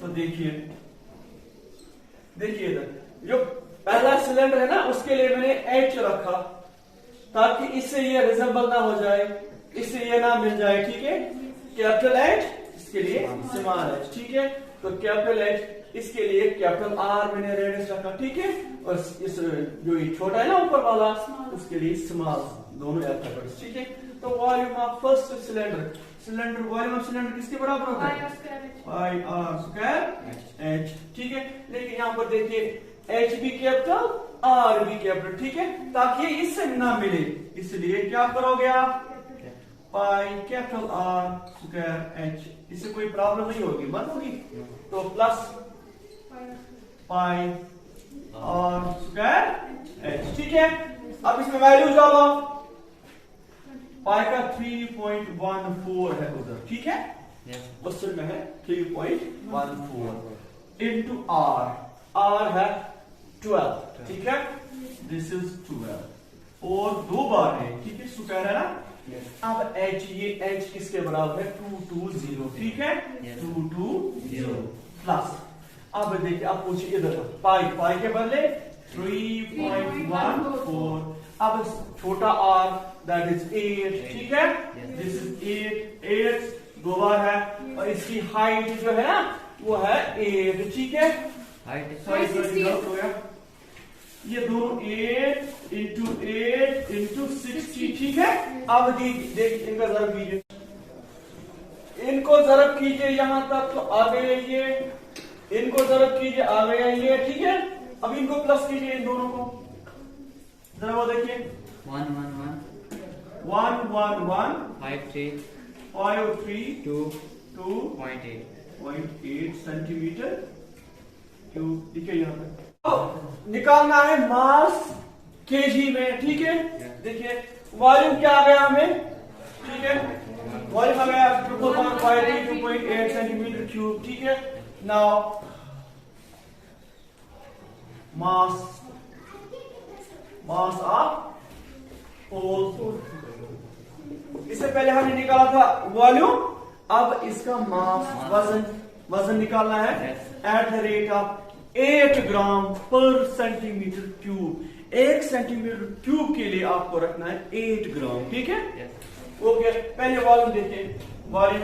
तो देखिए इधर जो पहला सिलेंडर है ना, उसके लिए मैंने H रखा ताकि इससे ये रिजेंबल ना हो जाए, इससे ये ना मिल जाए, ठीक है। कैपिटल H, इसके लिए स्मॉल h, ठीक है। तो कैपिटल H, इसके लिए कैपिटल R मैंने रेडियस रखा, ठीक है। और इस जो ये छोटा है ना ऊपर वाला, उसके लिए स्मॉल, दोनों अल्फाबेट्स, ठीक है। तो volume of first cylinder volume of cylinder किसके बराबर होता है, पाई आर स्क्वायर H, ठीक है। लेकिन यहाँ पर देखिए H भी कैपिटल, R भी कैपिटल, ठीक है, ताकि ये इससे ना मिले, इसलिए क्या करोगे आप, pi capital R square H, इससे कोई प्रॉब्लम नहीं होगी, मत होगी। तो plus pi R square H, ठीक है। अब इसमें वैल्यू डालो, पाई का 3.14 है उधर, ठीक है, क्वेश्चन में है 3.14 इंटू R है 12, ठीक है। दिस इज 12 और 2 बार है, ठीक है, स्क्वायर है ना। अब H, ये H किसके बराबर है 220, ठीक है, 220 प्लस, अब देखिए आप पूछिए इधर पाई के बदले 3.14, अब छोटा r दैट इज 8, ठीक है, दिस इज 8 2 बार है, और इसकी हाइट जो है ना वो है 8, ठीक है। हाइट ये दोनों 8 इंटू 60, ठीक है। अब देख इनका ज़रब कीजिए, इनको ज़रब कीजिए यहां तक तो आ गए ये, इनको ज़रब कीजिए आ गया ये, ठीक है। अब इनको प्लस कीजिए इन दोनों को, जरा वो देखिए 1 1 1 1 1 5 3 5 3 2 2.8 सेंटीमीटर क्यूब, ठीक है। यहाँ पे निकालना है मास केजी में, ठीक है। देखिए वॉल्यूम क्या आ गया हमें, ठीक है, वॉल्यूम आ गया 2.8 सेंटीमीटर क्यूब, ठीक है। Now mass of whole. इससे पहले हमने निकाला था वॉल्यूम, अब इसका मास वजन निकालना है एट द रेट ऑफ 8 ग्राम पर सेंटीमीटर क्यूब। 1 सेंटीमीटर क्यूब के लिए आपको रखना है 8 ग्राम, ठीक है? ओके, पहले वॉल्यूम देखिए। वॉल्यूम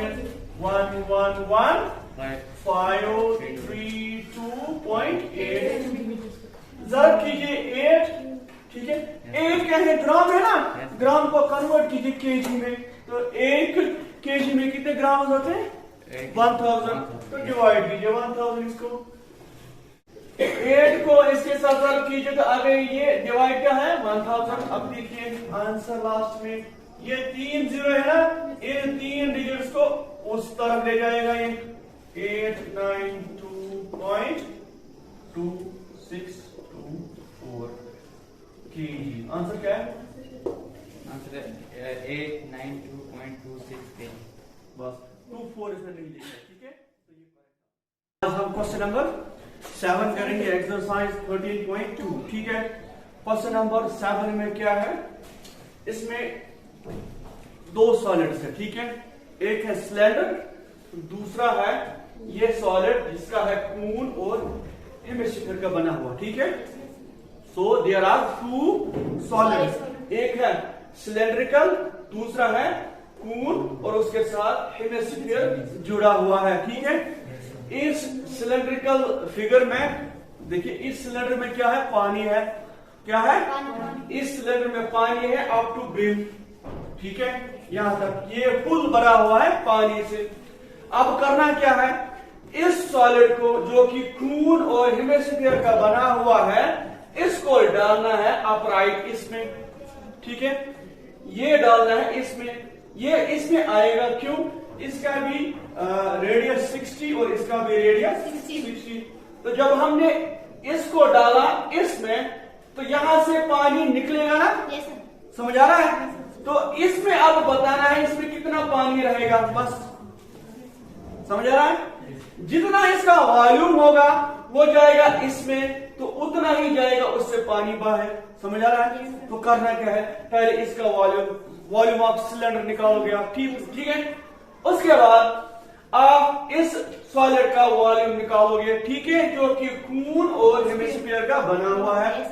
1,1,1,532.8 जरा कीजिए 8, ठीक है? 8 क्या है? ग्राम है ना? ग्राम को कन्वर्ट कीजिए केजी में, तो 1 केजी में कितने ग्राम होते हैं? 1000। तो डिवाइड कीजिए 1000 इसको, 8 को इसके साथ सॉल्व कीजिए तो अगर ये डिवाइड क्या है 1000। अब देखिए आंसर लास्ट में ये 3 जीरो है ना, इन 3 डिजिट्स को उस तरफ ले जाएगा ये 892.2624 केजी। आंसर क्या है? आंसर है 892.26 kg। बस 24 इसमें नहीं लिखा, ठीक है? तो ये आज हम क्वेश्चन नंबर 7 करेंगे, एक्सरसाइज 13.2, ठीक है? क्वेश्चन नंबर 7 में क्या है? इसमें 2 सॉलिड्स है, ठीक है? एक है सिलेंडर, दूसरा है ये सॉलिड जिसका है कून और हेमिस्फीयर का बना हुआ, ठीक है? सो देयर आर 2 सॉलिड्स, एक है सिलेंड्रिकल, दूसरा है कून और उसके साथ हेमिस्फीयर जुड़ा हुआ है, ठीक है? इस सिलेंड्रिकल फिगर में देखिए, इस सिलेंडर में क्या है? पानी है। क्या है? इस सिलेंडर में पानी है अप टू ब्रिम, ठीक है? यहां तक ये फुल भरा हुआ है पानी से। अब करना क्या है? इस सॉलिड को जो कि खून और हेमिस्फीयर का बना हुआ है, इसको डालना है अपराइट इसमें, ठीक है? ये डालना है इसमें, ये इसमें आएगा। क्यों? इसका भी रेडियस 60 और इसका भी रेडियस 60। तो जब हमने इसको डाला इसमें, तो यहां से पानी निकलेगा ना? समझ आ रहा है? तो इसमें अब बताना है इसमें कितना पानी रहेगा, बस। समझ आ रहा है? जितना इसका वॉल्यूम होगा वो जाएगा इसमें, तो उतना ही जाएगा उससे पानी बाहर। समझ आ रहा है? तो करना क्या है? पहले इसका वॉल्यूम ऑफ सिलेंडर निकालोगे आप, ठीक है? उसके बाद आप इस सॉलिड का वॉल्यूम निकालोगे, ठीक है? जो कि खून और हेमिस्फीयर का बना हुआ है।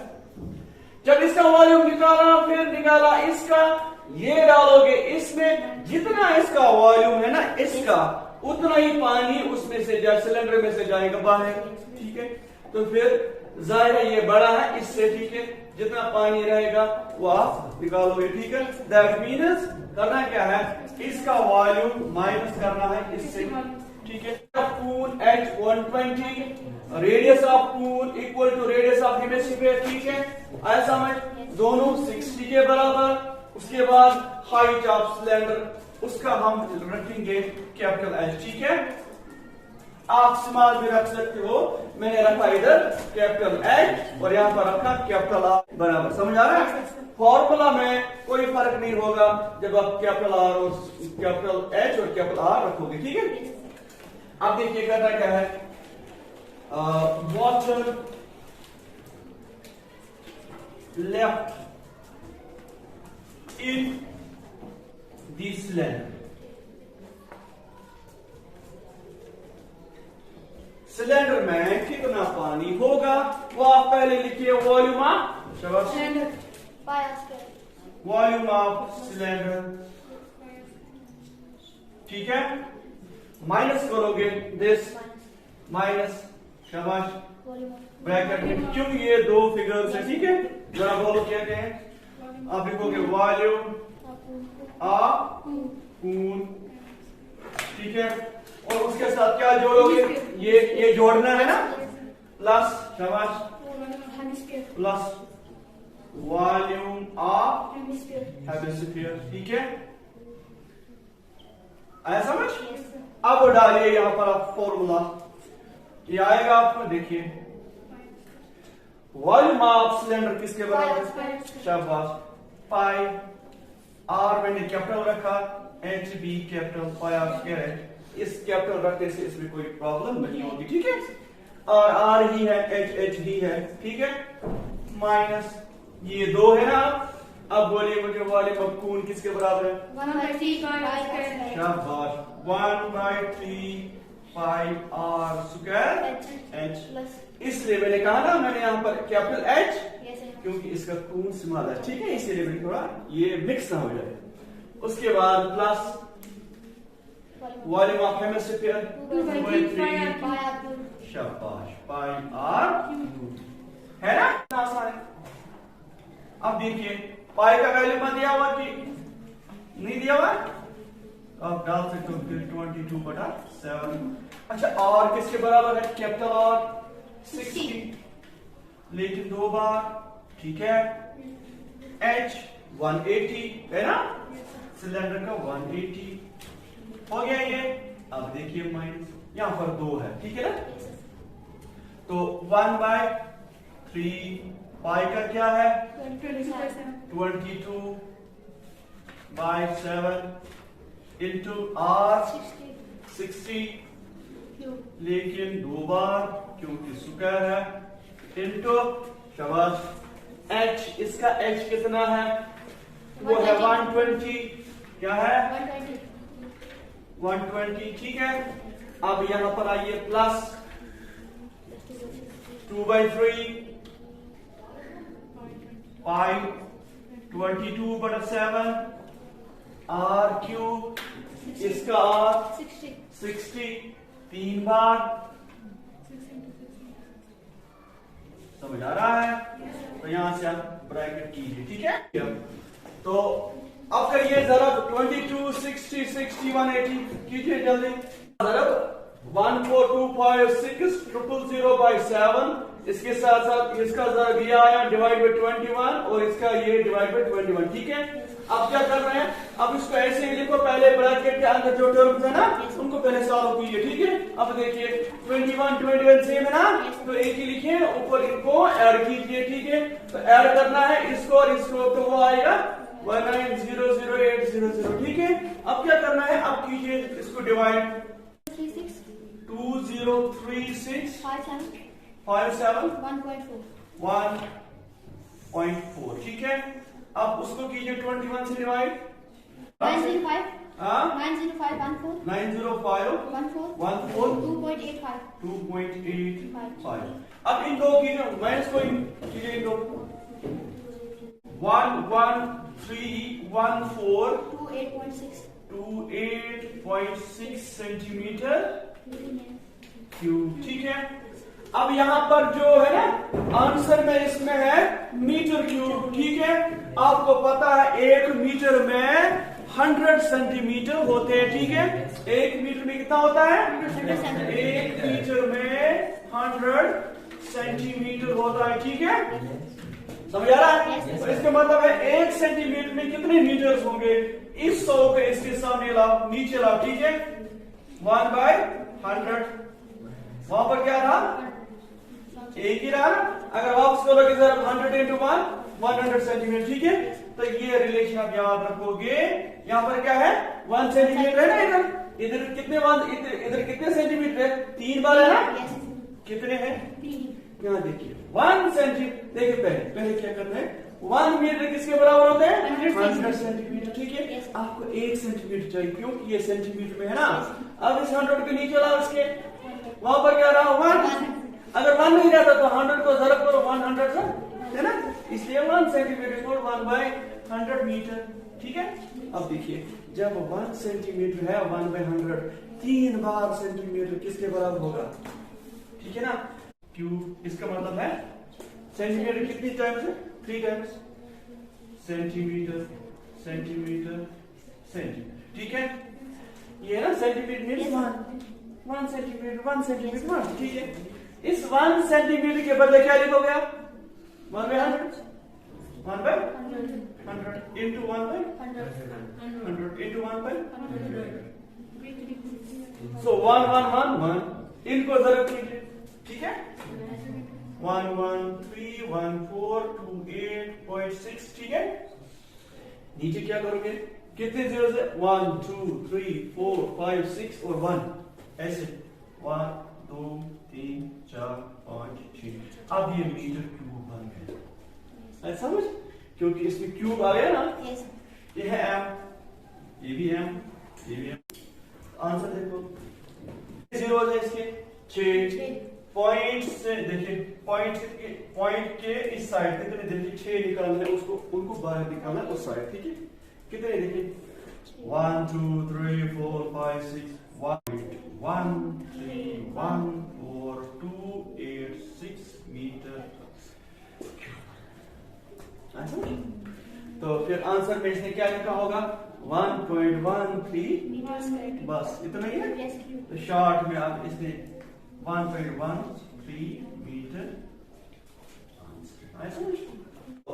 जब इसका वॉल्यूम निकाला, फिर निकाला इसका, ये डालोगे इसमें, जितना इसका वॉल्यूम है ना इसका, उतना ही पानी उसमें से सिलेंडर में से जाएगा बाहर, ठीक है? तो फिर जाहिर है ये बड़ा है इससे, ठीक है? जितना पानी रहेगा वो आप निकालोगे, ठीक है? दैट मीन्स करना क्या है? इसका वॉल्यूम माइनस करना है इससे, ठीक है? पून H120, रेडियस ऑफ पून equal to radius of hemisphere, ठीक है? आया समझ? दोनों 60 के बराबर। उसके बाद हाइट ऑफ सिलेंडर, उसका हम रखेंगे कैपिटल H, ठीक है? आप स्मॉल भी रख सकते हो, मैंने रखा इधर कैपिटल H और यहां पर रखा कैपिटल R बराबर। समझ आ रहा है? फॉर्मूला में कोई फर्क नहीं होगा जब आप कैपिटल R और कैपिटल H और कैपिटल R रखोगे, ठीक है? अब देखिए करना क्या है? Water left in the cylinder. Cylinder में कितना पानी होगा वो आप पहले लिखिए। Volume of volume of cylinder, ठीक है? माइनस करोगे दिस, माइनस, शाबाश, ब्रैकेट में। क्यों? ये 2 फिगर्स है, ठीक है? जरा बोलो क्या हैं? आप लिखोगे वॉल्यूम ऑफ खून, ठीक है? और उसके साथ क्या जोड़ोगे? ये जोड़ना है ना, प्लस, शाबाश, प्लस वॉल्यूम ऑफ हेमिस्फीयर, ठीक है? आया समझ? अब डालिए यहां पर आप फॉर्मूला, ये आएगा आपको, देखिए वॉल्यूम ऑफ सिलेंडर किसके बराबर? शाबाश, पाई, आर मैंने कैपिटल रखा, H B capital, pi are square. इस कैपिटल रखने से इसमें कोई प्रॉब्लम नहीं होगी, ठीक है? और आर ही है, एच ही है, ठीक है, माइनस ये 2 है ना। अब बोलिए मुझे वॉल्यूम ऑफ कून किसके बराबर है? 1/3 शाबाश, 1/3 पाई आर स्क्वायर एच। इसलिए मैंने कहा ना, मैंने यहाँ पर कैपिटल एच क्योंकि इसका कून स्मॉल है, ठीक है, इसीलिए मैंने थोड़ा ये मिक्स ना हो जाए। उसके बाद प्लस वॉल्यूम ऑफ हेमिस्फीयर 2/3 शाबाश पाई आर है ना, आसान है। अब देखिए पाई का वैल्यू में दिया हुआ कि नहीं दिया हुआ, आप डाल सकते हो फिर 22/7। अच्छा और किसके बराबर है? कैपिटल आर 60, लेकिन 2 बार, ठीक है। एच 180 है ना, सिलेंडर का 180 हो गया ये। अब देखिए माइनस यहां पर 2 है, ठीक है ना, तो 1/3 पाई का क्या है? 22/7 इंटू आर 60, लेकिन 2 बार क्योंकि स्क्वायर है, इंटू शाबाश एच। इसका एच कितना है? वो है 120, क्या है? 120, ठीक है। अब यहां पर आइए प्लस 2/3 पाई 22/7 आर क्यूब, इसका आर 60 3 बार, समझ आ रहा है? तो यहां से आप ब्रैकेट कीजिए, ठीक है। तो अब करिए जरा 22 60 60 180 कीजिए जल्दी। जरा 14256,000/7 इसके साथ साथ इसका जरा दिया आया डिवाइड बाई 21 और इसका ये डिवाइड बाई 21, ठीक है। अब क्या कर रहे हैं? अब इसको ऐसे ही लिखो, पहले ब्रैकेट के अंदर जो टर्म्स है ना उनको पहले सॉल्व कीजिए, ठीक है। अब देखिए 21 सेम है ना, तो एक ही लिखिए, ऊपर इनको ऐड कीजिए, ठीक है। तो ऐड करना है इसको और इसको, तो वो आएगा 1900800, ठीक है। अब क्या करना है? अब कीजिए इसको डिवाइड 2036 57 1.4, ठीक है। अब उसको कीजिए 21 से डिवाइड 905 2.85 अब इन दो कीजिए, माइनस को कीजिए इन दो 11314 28.6 सेंटीमीटर क्यूब, ठीक है। अब यहां पर जो है ना आंसर में इसमें है मीटर क्यूब, ठीक है। आपको पता है 1 मीटर में 100 सेंटीमीटर होते हैं, ठीक है। 1 मीटर में कितना होता है? 1 मीटर में 100 सेंटीमीटर होता है, ठीक है। समझ आ रहा है? तो इसका मतलब है 1 सेंटीमीटर में कितने मीटर्स होंगे? इस 100 को इसके सामने लाओ, नीचे लाओ, ठीक है। 1/100 वहां पर क्या था? एक ही रहा ना। अगर वापस करोगे सर 100 into 1 100 सेंटीमीटर, ठीक है। तो ये रिलेशन आप याद रखोगे। यहाँ पर क्या है? 1 सेंटीमीटर है ना, इधर कितने इधर कितने सेंटीमीटर है? 3 बार है ना। कितने हैं? यहाँ देखिए 1 सेंटीमीटर। देखिए पहले क्या करना है? 1 मीटर किसके बराबर होते हैं? 100 सेंटीमीटर, ठीक है। आपको 1 सेंटीमीटर चाहिए क्योंकि ये सेंटीमीटर में है ना। अब इस 100 के नीचे लाओ इसके, वहां पर क्या रहा? 1। अगर 1 नहीं रहता तो 100 को जरा करो 100 से, है ना। इसलिए 1 सेंटीमीटर इक्वल 1/100 मीटर, ठीक है। अब देखिए जब 1 सेंटीमीटर है 1/100 3 बार सेंटीमीटर किसके बराबर होगा? ठीक है ना। क्यूब, इसका मतलब है सेंटीमीटर कितनी टाइम्स है? 3 टाइम्स सेंटीमीटर सेंटीमीटर सेंटीमीटर, ठीक है। ये ना सेंटीमीटर मीन्स 1 सेंटीमीटर 1 सेंटीमीटर, ठीक है। इस 1 सेंटीमीटर के बदले क्या लिखोगे आप? 1/100 1/100 into 1/100 into 1/100. So 1 1 1 1 इनको जरूर कीजिए, ठीक है। 1131428.6, ठीक है। नीचे क्या करोगे? कितने जीरो से? 1 2 3 4 5 6 और 1 ऐसे 1 2 3 4 5 6। अब ये मीटर क्यूब बन गया, समझ, क्योंकि इसमें क्यूब आ गया ना। Yes. ये है m, ये भी m, ये भी m। आंसर देखो, जीरो है इसके 6 पॉइंट से। देखिए पॉइंट के इस साइड कितने, देखिए 6 निकालना है उसको, उनको बाहर निकालना है उस साइड, ठीक है। कितने देखिए 1 2 3 4 5 6 1 3 1 4 2 8 6 मीटर। तो फिर आंसर में इसने क्या लिखा होगा 1.13, Meter square. बस इतना ही है। Yes, cube. तो शॉर्ट में आप इसने 1.13 मीटर।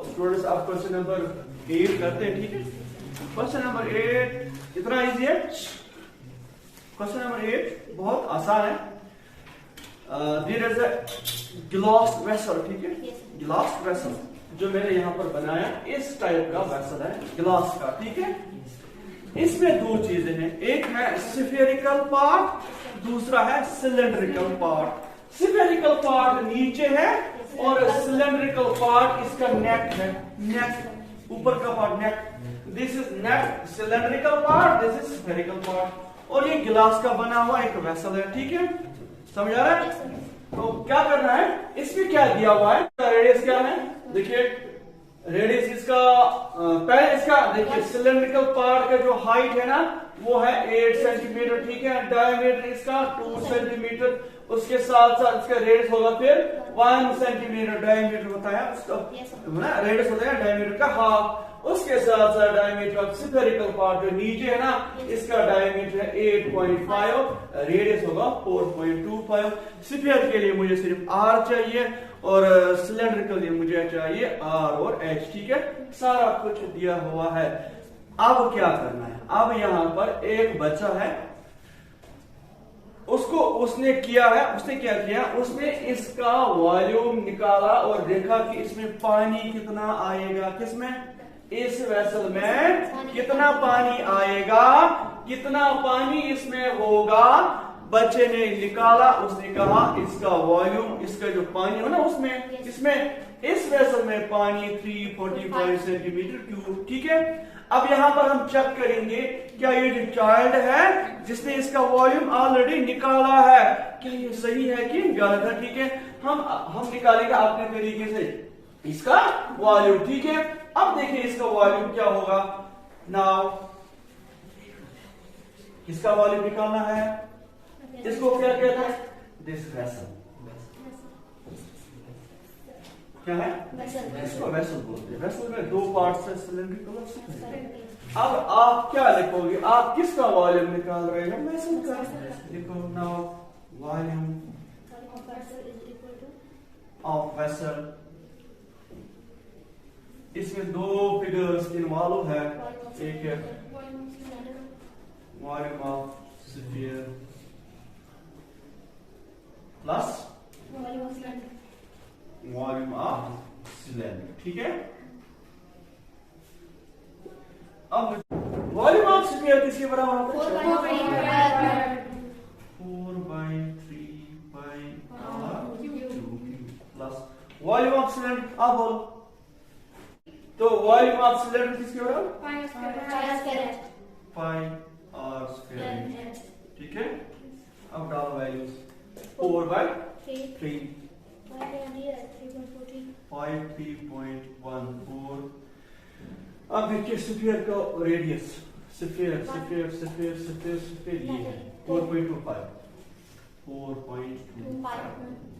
स्टूडेंट्स आप क्वेश्चन नंबर 8 करते हैं, ठीक है। क्वेश्चन नंबर 8 इतना इजी है। क्वेश्चन नंबर 8 बहुत आसान है। There is a glass vessel, ठीक है। Yes. ग्लास वेसल जो मैंने यहाँ पर बनाया इस टाइप का वेसल है ग्लास का, ठीक है। इसमें दो चीजें हैं, एक है स्फेरिकल पार्ट, दूसरा है सिलेंड्रिकल पार्ट। स्फेरिकल पार्ट नीचे है और सिलेंड्रिकल पार्ट इसका नेक है, नेक ऊपर का part neck. This is neck cylindrical part, this is spherical part. और ये गिलास का बना हुआ एक वेसल है, ठीक है। समझ आ रहा है? तो क्या करना है, इसमें क्या दिया हुआ है, रेडियस क्या है, देखिए रेडियस इसका पहले इसका देखिए सिलेंड्रिकल पार्ट का जो हाइट है ना वो है 8 सेंटीमीटर, ठीक है। डायमीटर इसका 2 सेंटीमीटर, उसके साथ साथ इसका रेडियस होगा फिर 1 सेंटीमीटर। डायमीटर होता है उसका, रेडियस होता है डायमीटर का हाफ। उसके साथ साथ डायमीटर ऑफ स्फेरिकल पार्ट जो नीचे है ना इसका डायमीटर है 8.5, रेडियस होगा 4.25। स्फीयर के लिए मुझे सिर्फ r चाहिए और सिलेंडर के लिए मुझे चाहिए r और h, ठीक है। सारा कुछ दिया हुआ है। अब क्या करना है, अब यहाँ पर एक बच्चा है, उसने क्या किया, उसने इसका वॉल्यूम निकाला और देखा कि इसमें पानी कितना आएगा, किसमें, इस वेसल में कितना पानी आएगा, कितना पानी इसमें होगा। बच्चे ने निकाला, उसने कहा इसका वॉल्यूम, इसका जो पानी है ना उसमें, इसमें इस वेसल में पानी 345 सेंटीमीटर क्यूब, ठीक है। अब यहां पर हम चेक करेंगे क्या ये जो चाइल्ड है जिसने इसका वॉल्यूम ऑलरेडी निकाला है क्या ये सही है कि गलत है, ठीक है। हम निकालेंगे अपने तरीके से इसका वॉल्यूम, ठीक है। अब देखिए इसका वॉल्यूम क्या होगा। नाउ इसका वॉल्यूम निकालना है, इसको क्या कहते हैं, दिस वेसल, क्या है, इसको वेसल बोलते हैं। वेसल में दो पार्ट्स है, सिलेंड्रिकल। अब आप क्या लिखोगे, आप किसका वॉल्यूम निकाल रहे हैं, वेसल का। लिखो नाउ वॉल्यूम ऑफ वेसल। इसमें दो फिगर्स इन्वॉल्व है, एक है volume of sphere plus volume of cylinder, ठीक है। अब वॉल्यूम ऑफ स्फीयर किसके बराबर होता है, 4/3 प्लस वॉल्यूम ऑफ सिलेंडर। आप बोलो तो वॉल्यूम ऑफ सिलेंडर किसके बराबर, पाई आर स्क्वायर, ठीक है। अब डालो वैल्यूज, 4/3 53.14। अब देखिए स्फीयर का रेडियस, स्फीयर ये है 4.25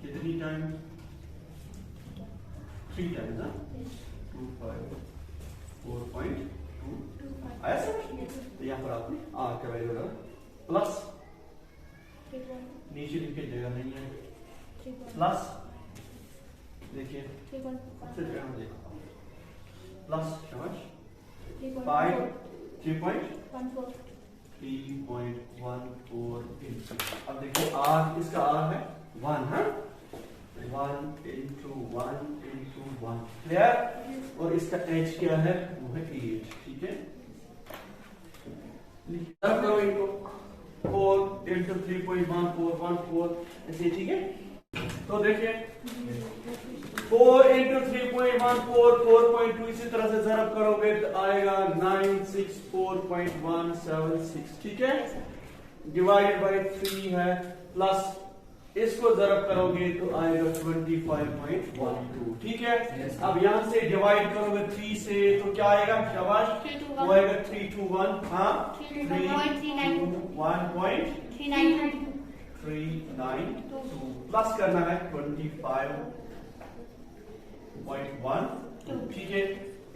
कितनी टाइम, 3 टाइम्स ना, 4.2 आया सर। तो यहाँ पर आपने आर का वैल्यू लगा प्लस, नीचे लिख के जगह नहीं है, प्लस देखिए प्लस समझ 3.14। अब देखिए आर, इसका आर है 1 है, 1 into 1 into 1, क्लियर। और इसका एच क्या है, वो है 8, ठीक है। अब करो इनको 4 into 3.1414 ऐसे, ठीक है। तो देखिए 4 into 3.1 4.2 इसी तरह से जरब करोगे तो आएगा 964.176 ठीक है डिवाइडेड बाय 3 है प्लस इसको जरब करोगे तो आएगा 25.12 ठीक है अब यहां से डिवाइड करोगे 3 से तो क्या आएगा शाबाश 3 to वो 1. आएगा 3 to 1 हाँ 3.39 प्लस करना है 25.1 ठीक है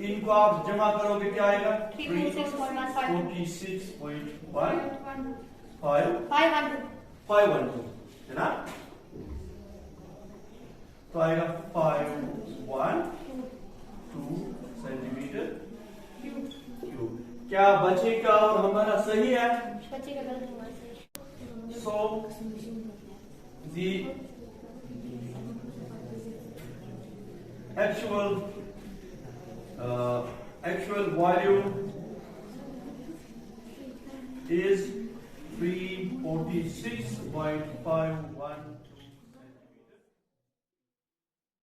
इनको आप जमा करोगे क्या आएगा 46.15 है ना तो आएगा 512 सेंटीमीटर क्यूब क्या बचेगा और हमारा सही है so the actual volume is 346.5